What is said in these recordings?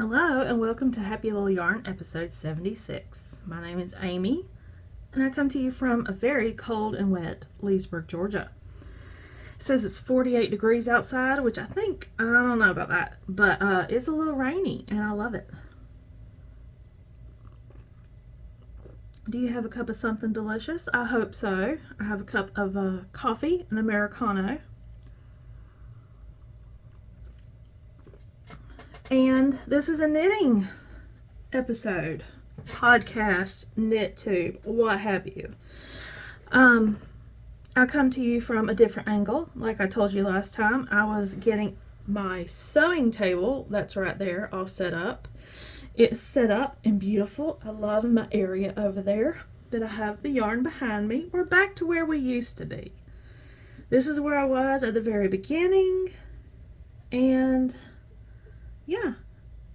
Hello and welcome to Happy Little Yarn episode 76. My name is Amy and I come to you from a very cold and wet Leesburg, Georgia. It says it's 48 degrees outside, which I don't know about that, but it's a little rainy and I love it. Do you have a cup of something delicious? I hope so. I have a cup of coffee, an Americano. And this is a knitting episode, podcast, knit tube, what have you. I come to you from a different angle. Like I told you last time, I was getting my sewing table, that's right there, all set up. It's set up and beautiful. I love my area over there. Then I have the yarn behind me. We're back to where we used to be. This is where I was at the very beginning. And yeah,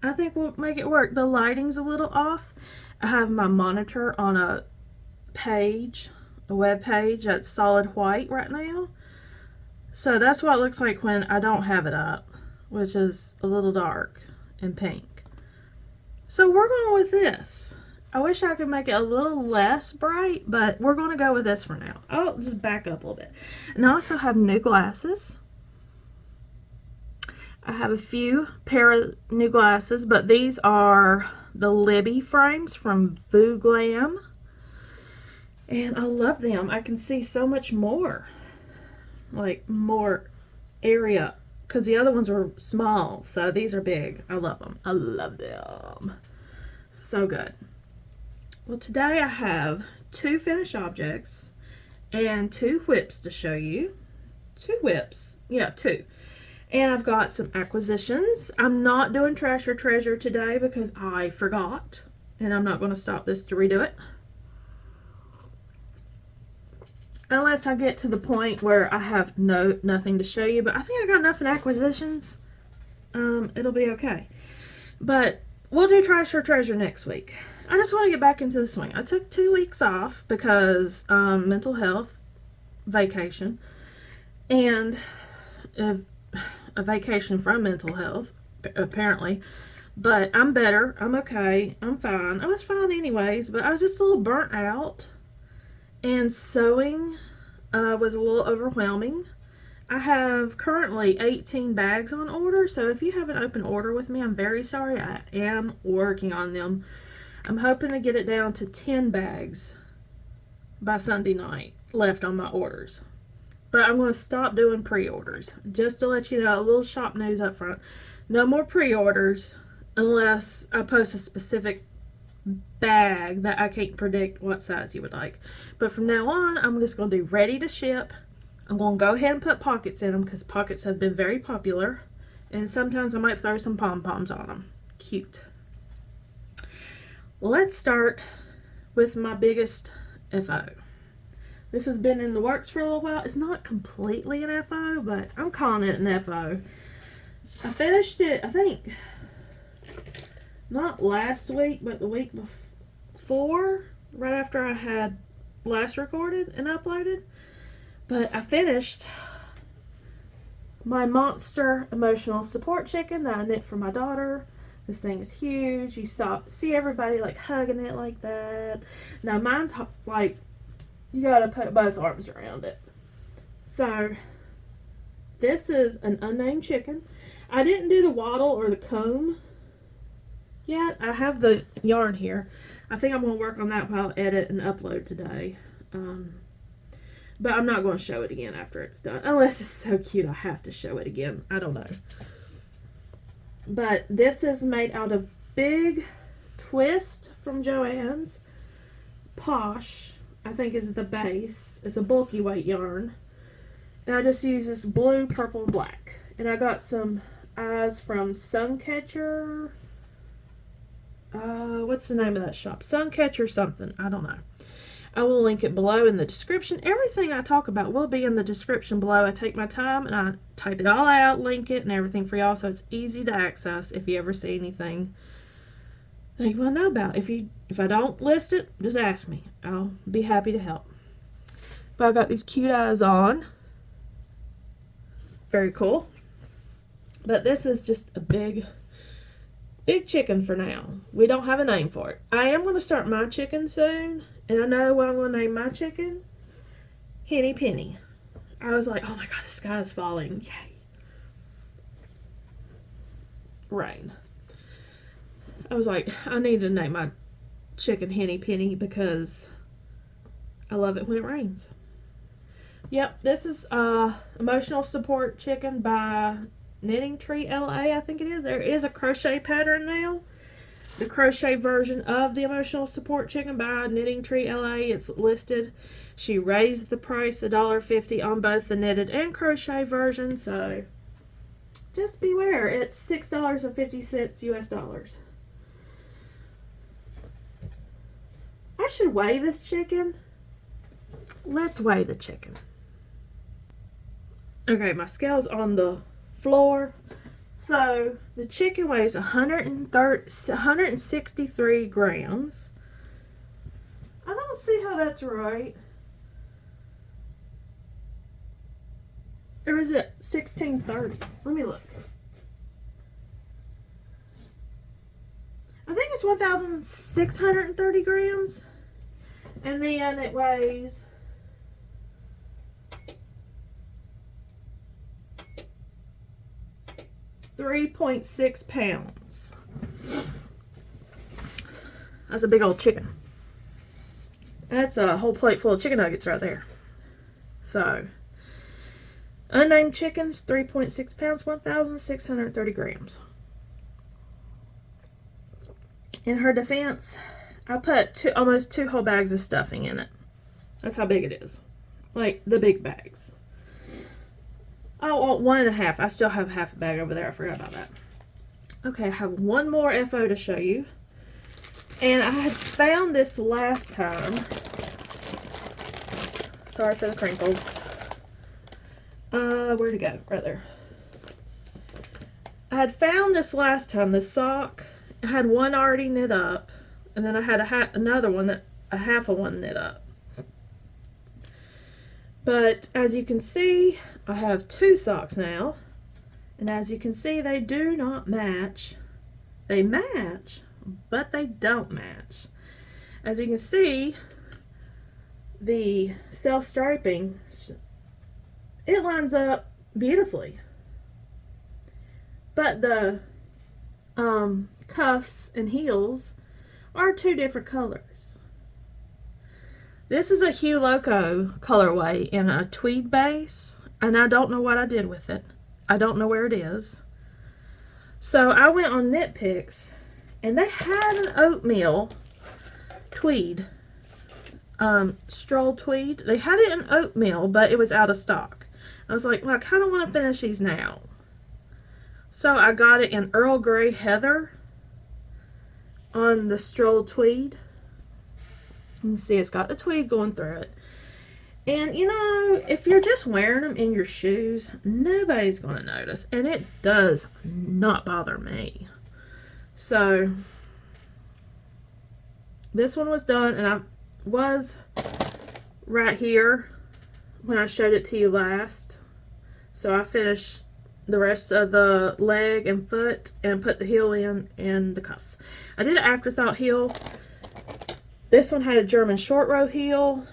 I think we'll make it work. The lighting's a little off. I have my monitor on a page, a web page that's solid white right now. So that's what it looks like when I don't have it up, which is a little dark and pink. So we're going with this. I wish I could make it a little less bright, but we're going to go with this for now. I'll just back up a little bit. And I also have new glasses. I have a few pair of new glasses, but these are the Libby frames from Voo Glam. And I love them. I can see so much more. Like more area. Because the other ones were small. So these are big. I love them. I love them. So good. Well, today I have 2 finished objects and 2 whips to show you. 2 whips. Yeah, 2. And I've got some acquisitions. I'm not doing trash or treasure today because I forgot. And I'm not going to stop this to redo it. Unless I get to the point where I have nothing to show you. But I think I got enough in acquisitions. It'll be okay. But we'll do trash or treasure next week. I just want to get back into the swing. I took 2 weeks off because mental health vacation. And a vacation from mental health, apparently. But I'm better. I'm okay. I'm fine. I was fine anyways, but I was just a little burnt out. And sewing was a little overwhelming. I have currently 18 bags on order, so if you have an open order with me, I'm very sorry. I am working on them. I'm hoping to get it down to 10 bags by Sunday night left on my orders. But I'm going to stop doing pre-orders. Just to let you know, a little shop news up front. No more pre-orders unless I post a specific bag that I can't predict what size you would like. But from now on, I'm just going to do ready to ship. I'm going to go ahead and put pockets in them because pockets have been very popular. And sometimes I might throw some pom-poms on them. Cute. Let's start with my biggest FO. This has been in the works for a little while. It's not completely an FO, but I'm calling it an FO. I finished it, I think, not last week, but the week before, right after I had last recorded and uploaded. But I finished my monster emotional support chicken that I knit for my daughter. This thing is huge. You see everybody like hugging it like that. Now mine's like, you gotta put both arms around it. So this is an unnamed chicken. I didn't do the waddle or the comb yet. I have the yarn here. I think I'm going to work on that while I edit and upload today. But I'm not going to show it again after it's done. Unless it's so cute I have to show it again. I don't know. But this is made out of Big Twist from Joann's. Posh, I think, is the base. It's a bulky weight yarn. And I just use this blue, purple, and black. And I got some eyes from Suncatcher. What's the name of that shop? Suncatcher something. I don't know. I will link it below in the description. Everything I talk about will be in the description below. I take my time and I type it all out, link it, and everything for y'all, so it's easy to access if you ever see anything that you want to know about. If I don't list it, just ask me. I'll be happy to help. But I got these cute eyes on. Very cool. But this is just a big big chicken for now. We don't have a name for it. I am going to start my chicken soon, and I know what I'm going to name my chicken. Henny Penny. I was like, oh my god, the sky is falling. Yay. Rain. I was like, I need to name my chicken Henny Penny because I love it when it rains. Yep, this is Emotional Support Chicken by Knitting Tree LA, I think it is. There is a crochet pattern now. The crochet version of the Emotional Support Chicken by Knitting Tree LA. It's listed. She raised the price $1.50 on both the knitted and crochet version, so just beware. It's $6.50 US dollars. I should weigh this chicken. Let's weigh the chicken. Okay, my scale's on the floor. So the chicken weighs 163 grams. I don't see how that's right. Or is it 1630? Let me look. I think it's 1,630 grams. And then it weighs 3.6 pounds. That's a big old chicken. That's a whole plate full of chicken nuggets right there. So, unnamed chickens, 3.6 pounds, 1,630 grams. In her defense, I put almost 2 whole bags of stuffing in it. That's how big it is. Like the big bags. Oh, well, 1.5. I still have half a bag over there. I forgot about that. Okay, I have one more FO to show you. And I had found this last time. Sorry for the crinkles. Where'd it go? Right there. I had found this last time, the sock. I had one already knit up. And then I had another one, a half of one knit up. But as you can see, I have 2 socks now. And as you can see, they do not match. They match, but they don't match. As you can see, the self-striping, it lines up beautifully. But the cuffs and heels are 2 different colors. This is a Hue Loco colorway in a tweed base, and I don't know what I did with it. I don't know where it is. So I went on Knit Picks, and they had an oatmeal tweed, stroll tweed. They had it in oatmeal, but it was out of stock. I was like, well, I kind of want to finish these now. So I got it in Earl Grey Heather on the stroll tweed. You can see it's got the tweed going through it. And you know, if you're just wearing them in your shoes, nobody's going to notice. And it does not bother me. So, this one was done, and I was right here when I showed it to you last. So I finished the rest of the leg and foot and put the heel in and the cuff. I did an afterthought heel. This one had a German short row heel.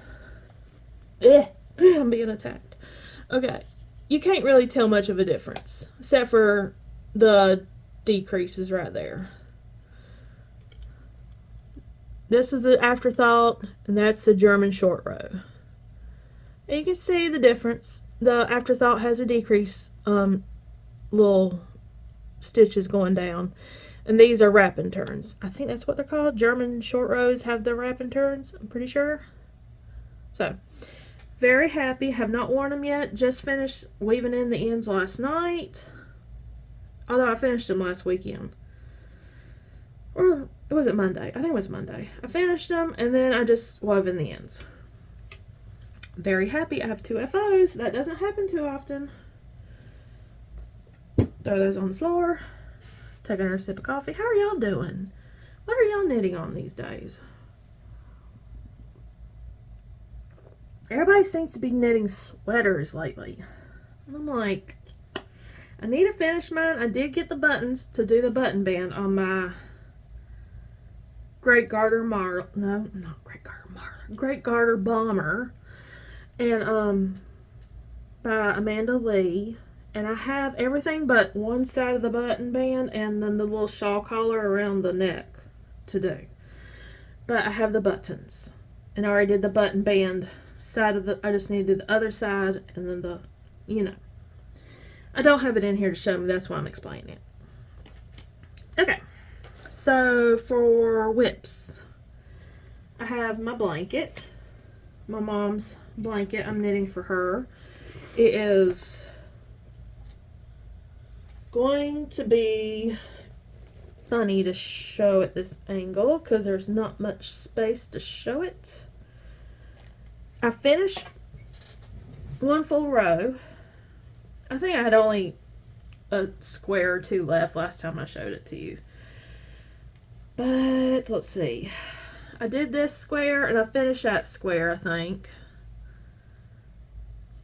I'm being attacked. Okay, you can't really tell much of a difference, except for the decreases right there. This is an afterthought, and that's the German short row. And you can see the difference. The afterthought has a decrease, little stitches going down. And these are wrap and turns. I think that's what they're called. German short rows have the wrap and turns, I'm pretty sure. So, very happy. Have not worn them yet. Just finished weaving in the ends last night. Although I finished them last weekend. Or was it Monday? I think it was Monday. I finished them and then I just wove in the ends. Very happy. I have 2 FOs. That doesn't happen too often. Throw those on the floor. Taking a sip of coffee. How are y'all doing? What are y'all knitting on these days? Everybody seems to be knitting sweaters lately. And I'm like, I need to finish mine. I did get the buttons to do the button band on my Great Garter Great Garter Bomber, and by Amanda Lee. And I have everything but one side of the button band and then the little shawl collar around the neck to do. But I have the buttons. And I already did the button band side of the, I just need to do the other side and then the, you know. I don't have it in here to show me, that's why I'm explaining it. Okay, so for whips, I have my blanket, my mom's blanket I'm knitting for her. It is going to be funny to show at this angle because there's not much space to show it. I finished one full row. I think I had only a square or two left last time I showed it to you. But let's see. I did this square and I finished that square, I think.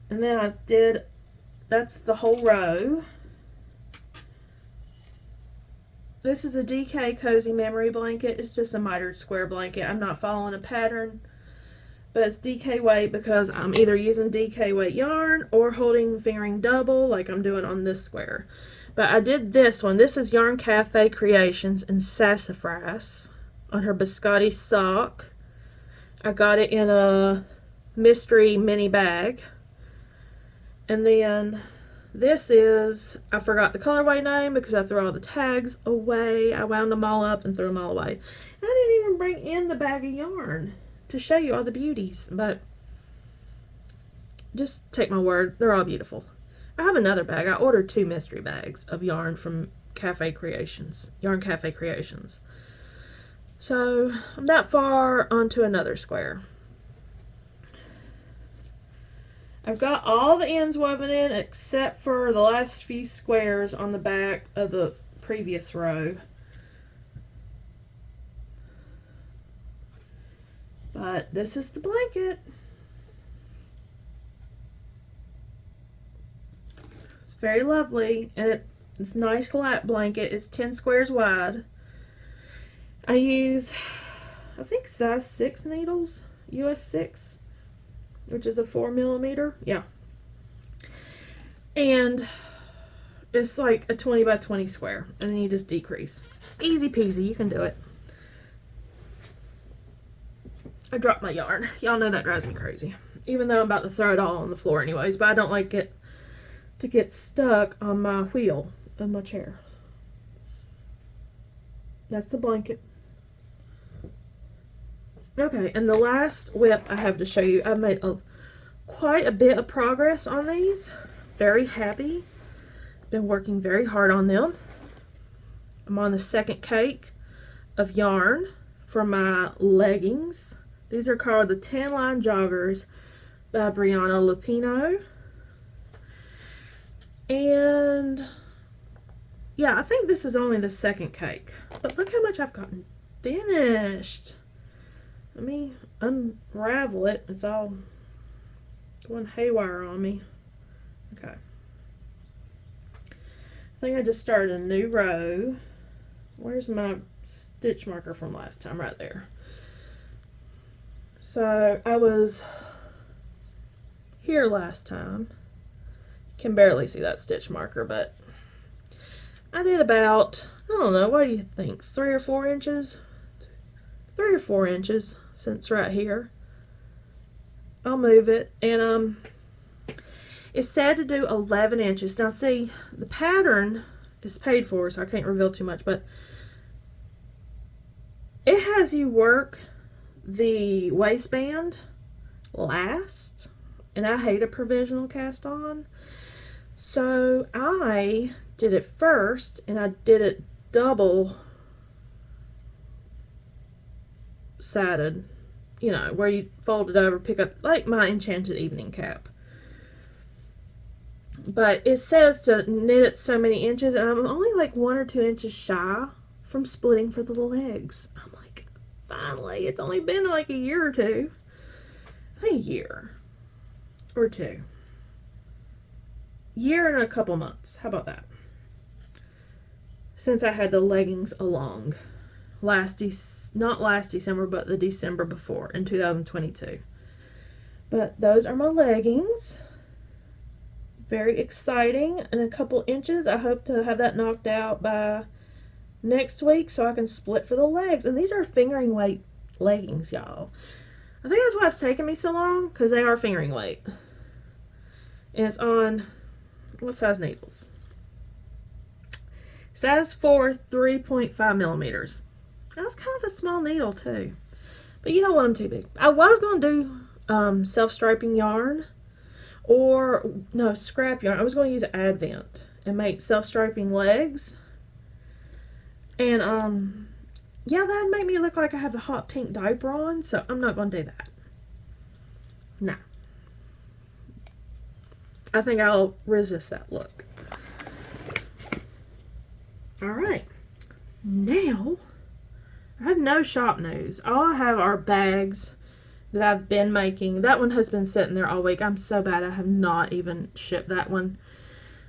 And then I did, that's the whole row. This is a DK Cozy Memory Blanket. It's just a mitered square blanket. I'm not following a pattern, but it's DK weight because I'm either using DK weight yarn or holding fingering double like I'm doing on this square. But I did this one. This is Yarn Cafe Creations in Sassafras on her biscotti sock. I got it in a mystery mini bag. And then this is, I forgot the colorway name because I threw all the tags away. I wound them all up and threw them all away. I didn't even bring in the bag of yarn to show you all the beauties, but just take my word, they're all beautiful. I have another bag. I ordered 2 mystery bags of yarn from Cafe Creations, Yarn Cafe Creations. So I'm that far onto another square. I've got all the ends woven in except for the last few squares on the back of the previous row. But this is the blanket. It's very lovely, and it's a nice lap blanket. It's 10 squares wide. I use, I think, size 6 needles, US 6. Which is a 4mm, yeah. And it's like a 20 by 20 square, and then you just decrease. Easy peasy, you can do it. I dropped my yarn. Y'all know that drives me crazy. Even though I'm about to throw it all on the floor anyways, but I don't like it to get stuck on my wheel of my chair. That's the blanket. Okay, and the last whip I have to show you, I've made quite a bit of progress on these. Very happy. Been working very hard on them. I'm on the second cake of yarn for my leggings. These are called the Tan Line Joggers by Briana Luppino. And yeah, I think this is only the second cake. But look how much I've gotten finished. Let me unravel it. It's all going haywire on me. Okay. I think I just started a new row. Where's my stitch marker from last time? Right there. So I was here last time. Can barely see that stitch marker, but I did about, I don't know, what do you think? 3 or 4 inches? 3 or 4 inches since right here. I'll move it, and it's said to do 11 inches. Now see, the pattern is paid for, so I can't reveal too much, but it has you work the waistband last, and I hate a provisional cast on, so I did it first, and I did it double sided, you know, where you fold it over, pick up, like my enchanted evening cap. But it says to knit it so many inches, and I'm only like 1 or 2 inches shy from splitting for the legs. I'm like, finally. It's only been like a year or two. I think a year or two. year and a couple months. How about that? Since I had the leggings along not last December, but the December before in 2022. But those are my leggings. Very exciting. In a couple inches, I hope to have that knocked out by next week so I can split for the legs. And these are fingering weight leggings, y'all. I think that's why it's taking me so long, because they are fingering weight. And it's on, what size needles? Size 4, 3.5 millimeters. That's kind of a small needle too. But you don't want them too big. I was going to do self-striping yarn. Or, no, scrap yarn. I was going to use Advent and make self-striping legs. And, yeah, that'd make me look like I have a hot pink diaper on. So I'm not going to do that. No. I think I'll resist that look. Alright. Now, I have no shop news. All I have are bags that I've been making. That one has been sitting there all week. I'm so bad I have not even shipped that one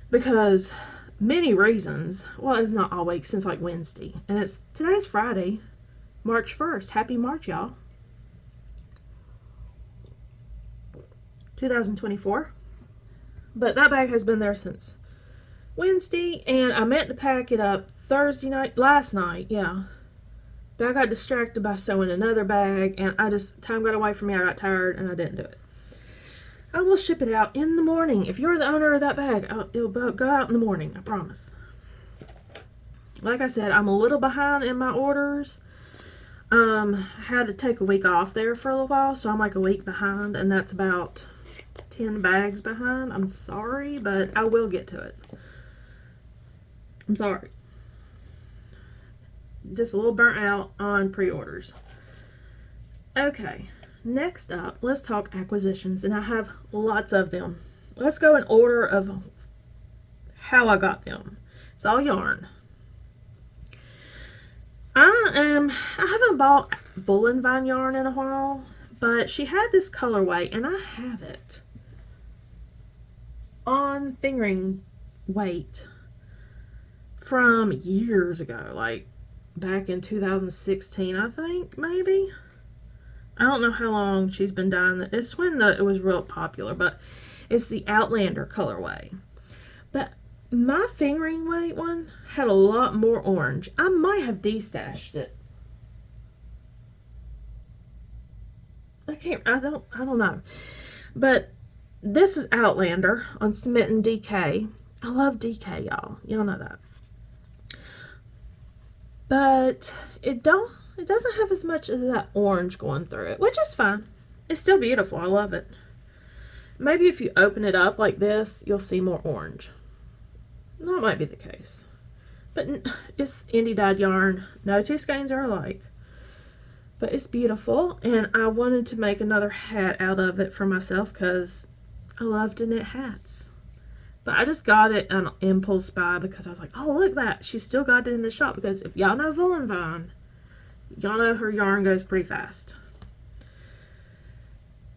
because many reasons. Well, it's not all week, since like Wednesday, and today's Friday, March 1st. Happy March, y'all. 2024. But that bag has been there since Wednesday, and I meant to pack it up last night, yeah. But I got distracted by sewing another bag, and time got away from me. I got tired, and I didn't do it. I will ship it out in the morning. If you're the owner of that bag, it'll go out in the morning, I promise. Like I said, I'm a little behind in my orders. I had to take a week off there for a little while, so I'm like a week behind, and that's about 10 bags behind. I'm sorry, but I will get to it. I'm sorry. Just a little burnt out on pre-orders. Okay, next up, let's talk acquisitions, and I have lots of them. Let's go in order of how I got them. It's all yarn. I haven't bought Woolen Vine yarn in a while, but she had this colorway, and I have it on fingering weight from years ago, like back in 2016, I think, maybe. I don't know how long she's been dyeing it. It's when it was real popular, but it's the Outlander colorway. But my fingering weight one had a lot more orange. I might have destashed it. I don't know. But this is Outlander on Smitten DK. I love DK, y'all. Y'all know that. But it doesn't have as much of that orange going through it, which is fine. It's still beautiful. I love it. Maybe if you open it up like this, you'll see more orange. That might be the case. But it's indie dyed yarn. No two skeins are alike. But it's beautiful, and I wanted to make another hat out of it for myself because I love to knit hats. But I just got it on impulse buy because I was like, oh, look that. She still got it in the shop, because if y'all know Woolen Vine, y'all know her yarn goes pretty fast.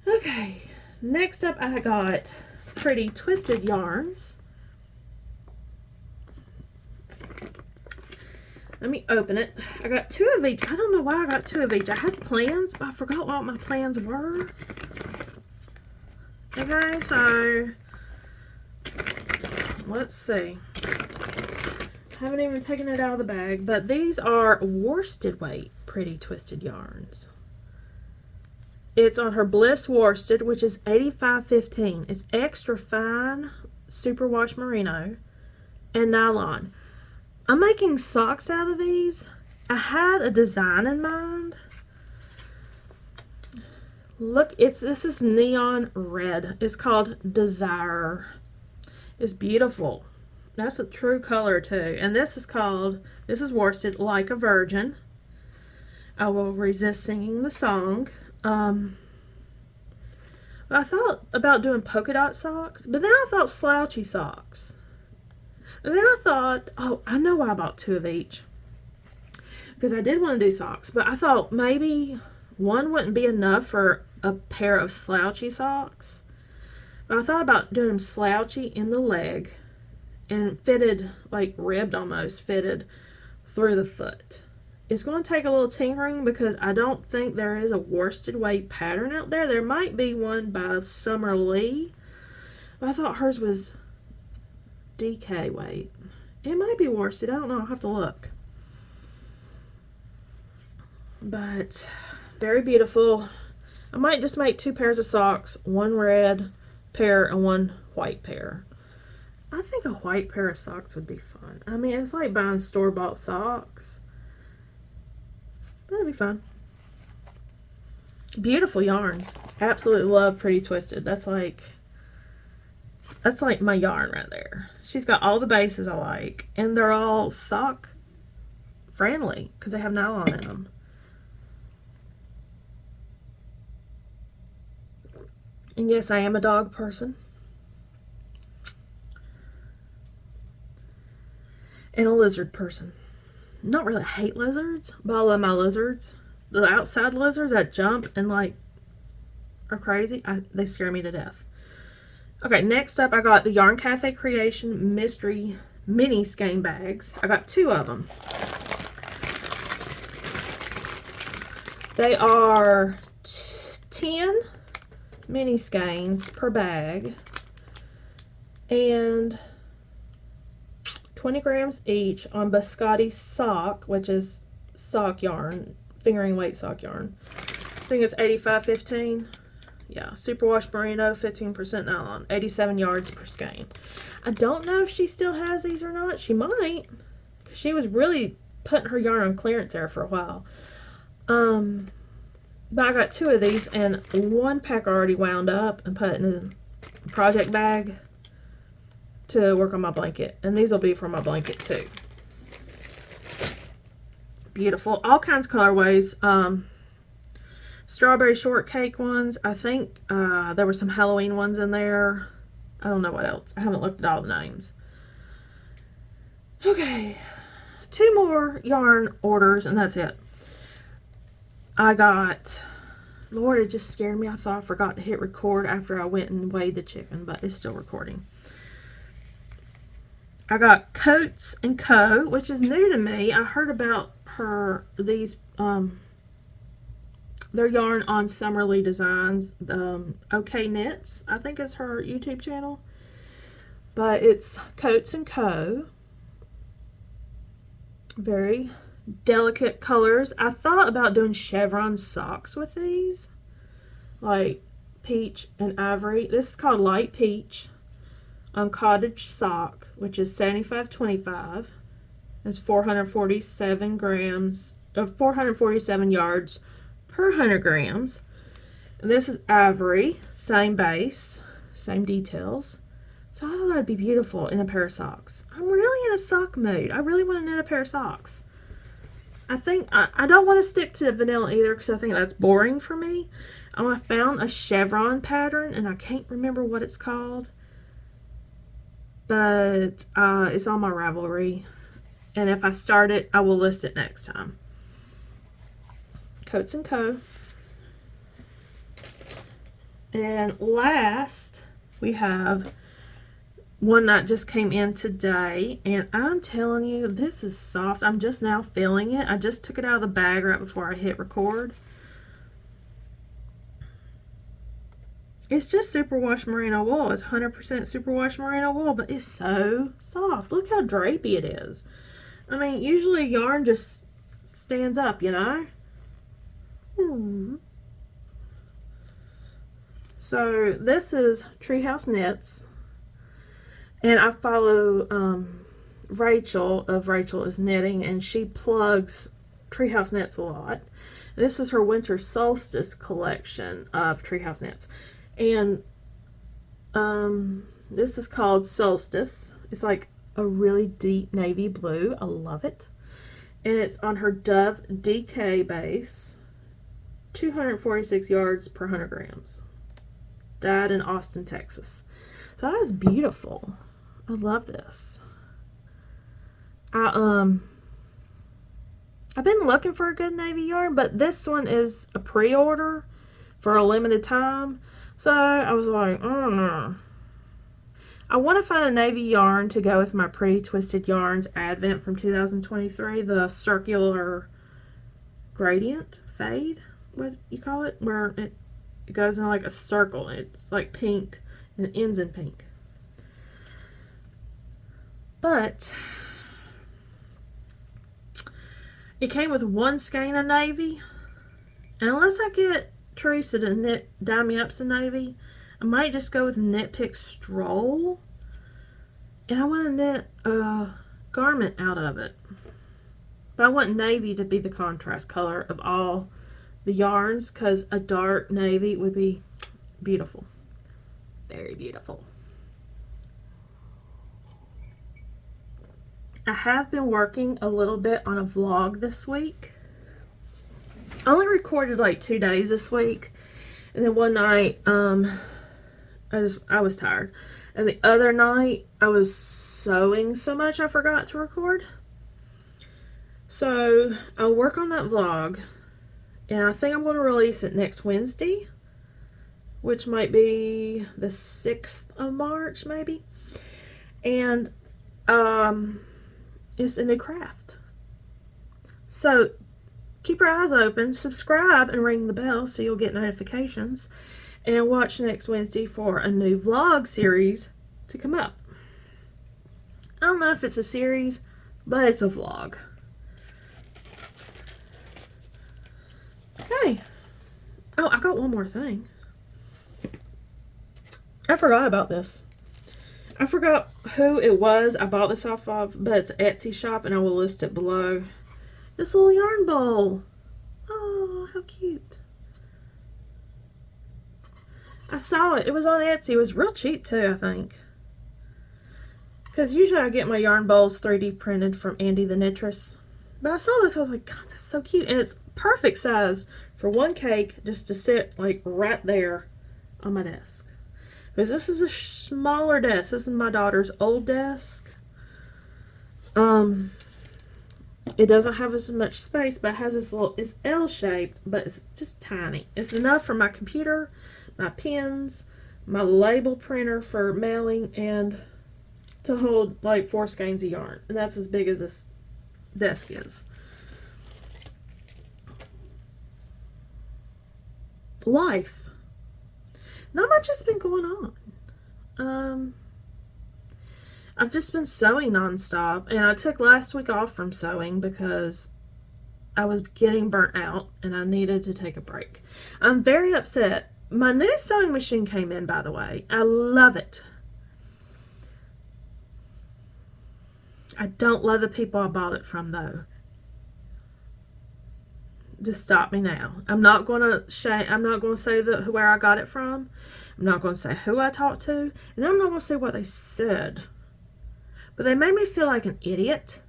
Okay, next up I got Pretty Twisted Yarns. Let me open it. I got 2 of each. I don't know why I got 2 of each. I had plans, but I forgot what my plans were. Okay, so let's see. I haven't even taken it out of the bag, but these are worsted weight Pretty Twisted Yarns. It's on her Bliss worsted, which is 85.15. It's extra fine superwash merino and nylon. I'm making socks out of these. I had a design in mind. Look, this is neon red. It's called Desire. It's beautiful. That's a true color too. And this is worsted Like a Virgin. I will resist singing the song. I thought about doing polka dot socks, but then I thought slouchy socks. And then I thought, oh, I know why I bought 2 of each. Because I did want to do socks, but I thought maybe one wouldn't be enough for a pair of slouchy socks. But I thought about doing them slouchy in the leg and fitted, like ribbed almost, fitted through the foot. It's going to take a little tinkering because I don't think there is a worsted weight pattern out there. There might be one by Summer Lee, but I thought hers was DK weight. It might be worsted. I don't know. I'll have to look. But very beautiful. I might just make 2 pairs of socks, one red pair and one white pair. I think a white pair of socks would be fun. I mean, it's like buying store-bought socks. But it'd be fun. Beautiful yarns. Absolutely love Pretty Twisted. That's like my yarn right there. She's got all the bases I like. And they're all sock friendly because they have nylon in them. And yes, I am a dog person. And a lizard person. Not really hate lizards, but I love my lizards. The outside lizards that jump and like are crazy, they scare me to death. Okay, next up I got the Yarn Cafe Creation Mystery Mini Skein Bags. I got 2 of them. They are 10 mini skeins per bag and 20 grams each on Biscotti sock, which is sock yarn, fingering weight sock yarn. I think it's 85-15. Yeah, superwash merino, 15% nylon, 87 yards per skein. I don't know if she still has these or not. She might, because she was really putting her yarn on clearance there for a while. But I got 2 of these, and 1 pack already wound up and put in a project bag to work on my blanket. And these will be for my blanket too. Beautiful. All kinds of colorways. Strawberry shortcake ones. I think there were some Halloween ones in there. I don't know what else. I haven't looked at all the names. Okay. 2 more yarn orders, and that's it. I got, Lord, it just scared me. I thought I forgot to hit record after I went and weighed the chicken, but it's still recording. I got Coats & Co., which is new to me. I heard about these, their yarn on Summer Lee Designs. OK Knits, I think is her YouTube channel. But it's Coats & Co. Very delicate colors. I thought about doing chevron socks with these, like peach and ivory. This is called Light Peach on Cottage Sock, which is 75-25. It's 447 grams, 447 yards per 100 grams. And this is ivory, same base, same details. So I thought that'd be beautiful in a pair of socks. I'm really in a sock mood. I really want to knit a pair of socks. I think I don't want to stick to vanilla either because I think that's boring for me. I found a chevron pattern and I can't remember what it's called, but it's on my Ravelry, and if I start it, I will list it next time. Coats & Co. And last, we have one that just came in today, and I'm telling you, this is soft. I'm just now feeling it. I just took it out of the bag right before I hit record. It's just superwash merino wool. It's 100% superwash merino wool, but it's so soft. Look how drapey it is. I mean, usually yarn just stands up, you know? So this is Treehouse Knits. And I follow Rachel of Rachel is Knitting, and she plugs Treehouse Knits a lot. This is her winter solstice collection of Treehouse Knits. And this is called Solstice. It's like a really deep navy blue. I love it. And it's on her Dove DK base. 246 yards per 100 grams. Dyed in Austin, Texas. So that is beautiful. I love this. I've been looking for a good navy yarn, but this one is a pre-order for a limited time. So I was like, oh no. I want to find a navy yarn to go with my Pretty Twisted Yarns Advent from 2023, the circular gradient fade, what you call it, where it goes in like a circle. It's like pink and it ends in pink. But it came with one skein of navy, and unless I get Teresa to dye me up some navy, I might just go with knit Picks Stroll, and I want to knit a garment out of it. But I want navy to be the contrast color of all the yarns, because a dark navy would be beautiful. Very beautiful. I have been working a little bit on a vlog this week. I only recorded like 2 days this week, and then one night I was tired, and the other night I was sewing so much I forgot to record. So I'll work on that vlog, and I think I'm going to release it next Wednesday, which might be the 6th of March maybe. And it's a new craft. So keep your eyes open, subscribe, and ring the bell so you'll get notifications. And watch next Wednesday for a new vlog series to come up. I don't know if it's a series, but it's a vlog. Okay. Oh, I got one more thing. I forgot about this. I forgot who it was I bought this off of, but it's an Etsy shop, and I will list it below. This little yarn bowl. Oh, how cute. I saw it. It was on Etsy. It was real cheap too, I think. Because usually I get my yarn bowls 3D printed from Andy the Knitress. But I saw this. I was like, God, that's so cute. And it's perfect size for one cake just to sit like right there on my desk. Because this is a smaller desk. This is my daughter's old desk. It doesn't have as much space, but it has this little, it's L-shaped, but it's just tiny. It's enough for my computer, my pens, my label printer for mailing, and to hold like 4 skeins of yarn. And that's as big as this desk is. Life. Not much has been going on. I've just been sewing nonstop, and I took last week off from sewing because I was getting burnt out and I needed to take a break. I'm very upset. My new sewing machine came in, by the way. I love it. I don't love the people I bought it from, though. Just stop me now. I'm not going to say where I got it from. I'm not going to say who I talked to, and I'm not going to say what they said. But they made me feel like an idiot.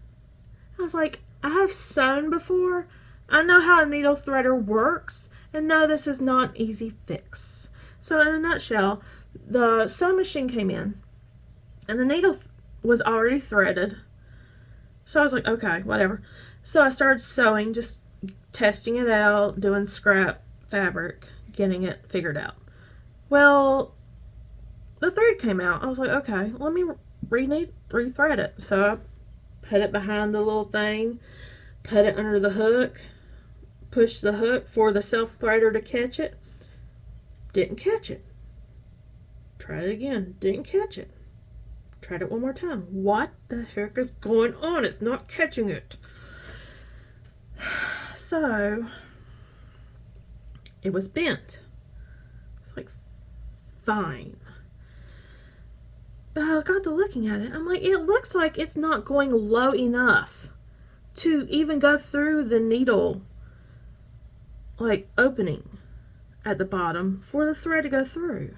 I was like, I have sewn before. I know how a needle threader works, and no, this is not an easy fix. So in a nutshell, the sewing machine came in, and the needle was already threaded. So I was like, okay, whatever. So I started sewing, just testing it out, doing scrap fabric, getting it figured out. Well, the thread came out. I was like, okay, let me rethread it. So I put it behind the little thing, put it under the hook, pushed the hook for the self-threader to catch it. Didn't catch it. Tried it again. Didn't catch it. Tried it one more time. What the heck is going on? It's not catching it. So it was bent. It's like, fine. But I got to looking at it. I'm like, it looks like it's not going low enough to even go through the needle, like, opening at the bottom for the thread to go through.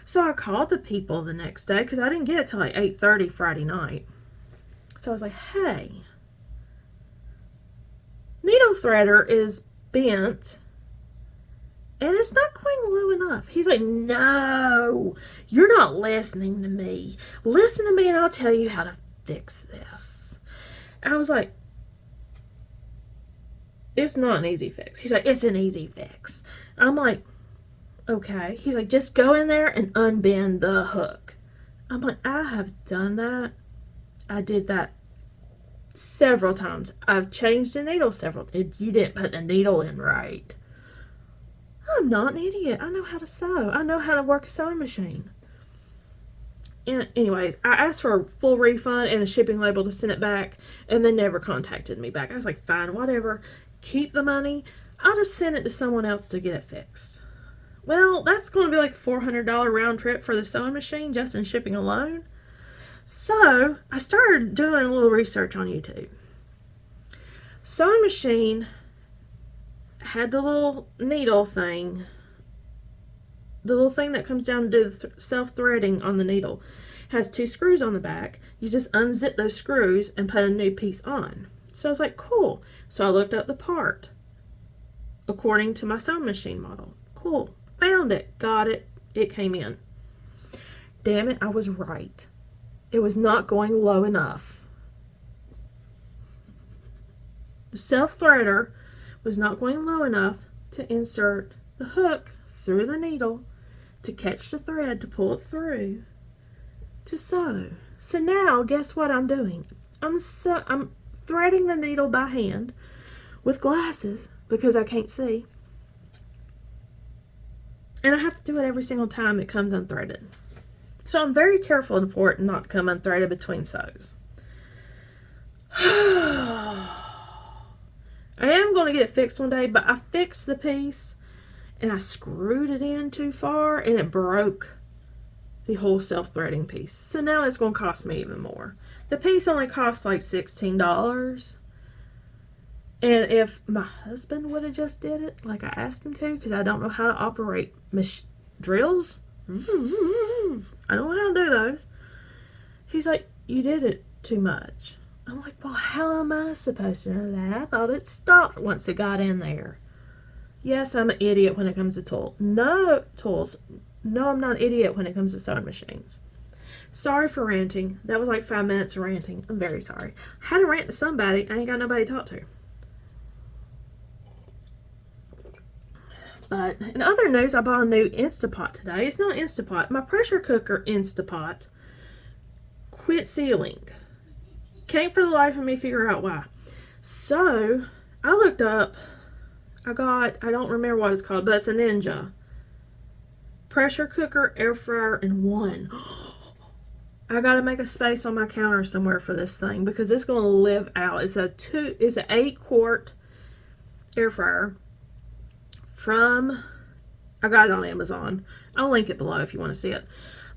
So I called the people the next day because I didn't get it till like 8:30 Friday night. So I was like, hey, needle threader is bent and it's not going low enough. He's like, no, you're not listening to me. Listen to me and I'll tell you how to fix this. And I was like, it's not an easy fix. He's like, it's an easy fix. I'm like, okay. He's like, just go in there and unbend the hook. I'm like, I have done that. I did that several times. I've changed the needle several. You didn't put the needle in right. I'm not an idiot. I know how to sew. I know how to work a sewing machine. And anyways, I asked for a full refund and a shipping label to send it back, and they never contacted me back. I was like, fine, whatever. Keep the money. I'll just send it to someone else to get it fixed. Well, that's going to be like $400 round trip for the sewing machine just in shipping alone. So I started doing a little research on YouTube. Sewing machine had the little needle thing, the little thing that comes down to do the self-threading on the needle. Has 2 screws on the back. You just unzip those screws and put a new piece on. So I was like, cool. So I looked up the part according to my sewing machine model. Cool. Found it. Got it. It came in. Damn it, I was right. It was not going low enough. The self-threader was not going low enough to insert the hook through the needle to catch the thread to pull it through to sew. So now guess what I'm doing? I'm threading the needle by hand with glasses because I can't see. And I have to do it every single time it comes unthreaded. So I'm very careful for it not to come unthreaded between sews. I am going to get it fixed one day, but I fixed the piece and I screwed it in too far and it broke the whole self-threading piece. So now it's going to cost me even more. The piece only costs like $16. And if my husband would have just did it like I asked him to, because I don't know how to operate drills. I don't know how to do those. He's like, you did it too much. I'm like, well, how am I supposed to know that? I thought it stopped once it got in there. Yes, I'm an idiot when it comes to tools. No, I'm not an idiot when it comes to sewing machines. Sorry for ranting. That was like 5 minutes of ranting. I'm very sorry. I had to rant to somebody. I ain't got nobody to talk to. But in other news, I bought a new Instapot today. It's not Instapot. My pressure cooker Instapot quit sealing. Can't for the life of me figure out why. So I looked up. I don't remember what it's called, but it's a Ninja. Pressure cooker, air fryer in one. I gotta make a space on my counter somewhere for this thing because it's gonna live out. It's an 8-quart air fryer. I got it on Amazon. I'll link it below if you want to see it.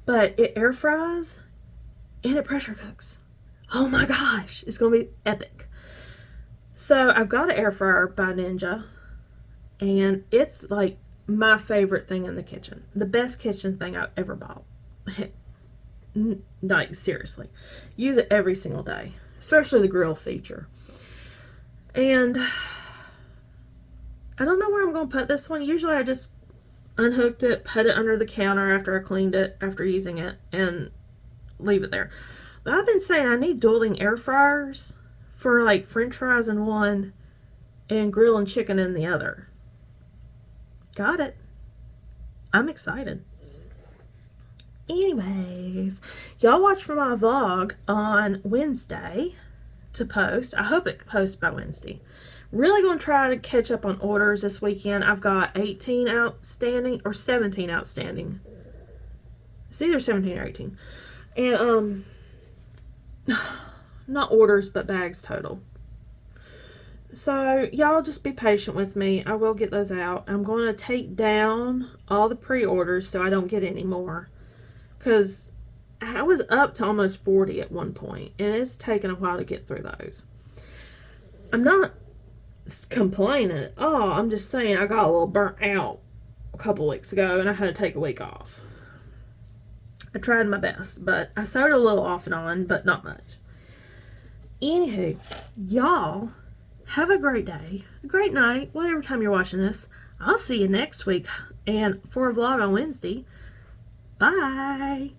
But it air fries and it pressure cooks. Oh my gosh, it's going to be epic. So I've got an air fryer by Ninja, and it's like my favorite thing in the kitchen. The best kitchen thing I've ever bought. Like, seriously. Use it every single day, especially the grill feature. And I don't know where I'm going to put this one. Usually I just unhooked it, put it under the counter after I cleaned it, after using it, and leave it there. But I've been saying I need dueling air fryers for like french fries in one and grilling chicken in the other. Got it. I'm excited. Anyways, y'all watch for my vlog on Wednesday to post. I hope it posts by Wednesday. Really going to try to catch up on orders this weekend. I've got 18 outstanding or 17 outstanding. It's either 17 or 18. And, not orders, but bags total. So, y'all just be patient with me. I will get those out. I'm going to take down all the pre-orders so I don't get any more. Because I was up to almost 40 at one point. And it's taken a while to get through those. I'm not complaining at all. I'm just saying I got a little burnt out a couple weeks ago and I had to take a week off. I tried my best, but I sewed a little off and on, but not much. Anywho, y'all have a great day, a great night, whatever time you're watching this. I'll see you next week and for a vlog on Wednesday. Bye.